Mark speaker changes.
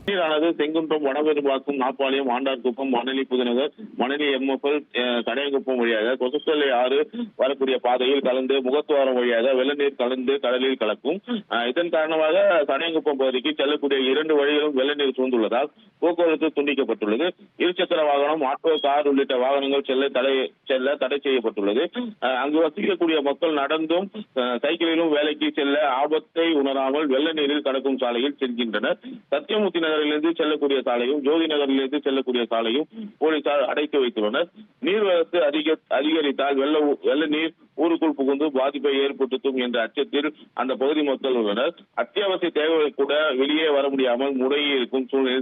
Speaker 1: நீரானது செங்குன்றம், வடபெரும்பாக்கம், நாப்பாளையம், ஆண்டார்குப்பம், மணலி புதுநகர், மணலி எம்எஃப்எல், கடையங்குப்பம் வழியாக கொசஸ்தலை ஆறு வரக்கூடிய பாதையில் கலந்து முகத்துவாரம் வழியாக வெள்ள நீர் கலந்து கடலில் கலக்கும். இதன் காரணமாக கடையங்குப்பம் பகுதிக்கு செல்லக்கூடிய 2 வழிகளும் வெள்ள நீர் சூழ்ந்துள்ளதால் போக்குவரத்து துண்டிக்கப்பட்டுள்ளது. இருசக்கர வாகனம், ஆட்டோ, கார் உள்ளிட்ட வாகனங்கள் செல்ல தடை செய்யப்பட்டுள்ளது. அங்கு வசிக்கக்கூடிய மக்கள் நடந்தும் சைக்கிளிலும் வேலைக்கு செல்ல ஆபத்தை உணராமல் வெள்ள நீரில் கடக்கும் சாலையில் செல்கின்றனர். சத்தியமூர்த்தி நகரிலிருந்து செல்லக்கூடிய சாலையும், ஜோதி நகரிலிருந்து செல்லக்கூடிய சாலையும் போலீசார் அடைத்து வைத்துள்ளனர். நீர்வரத்து அதிகரித்தால் வெள்ள நீர் ஊருக்குள் புகுந்து பாதிப்பை ஏற்படுத்தும் என்ற அச்சத்தில் அந்த பகுதி மக்கள் உள்ளனர். அத்தியாவசிய தேவைகள் கூட வெளியே வர முடியாமல் முடங்கி இருக்கும் சூழ்நிலை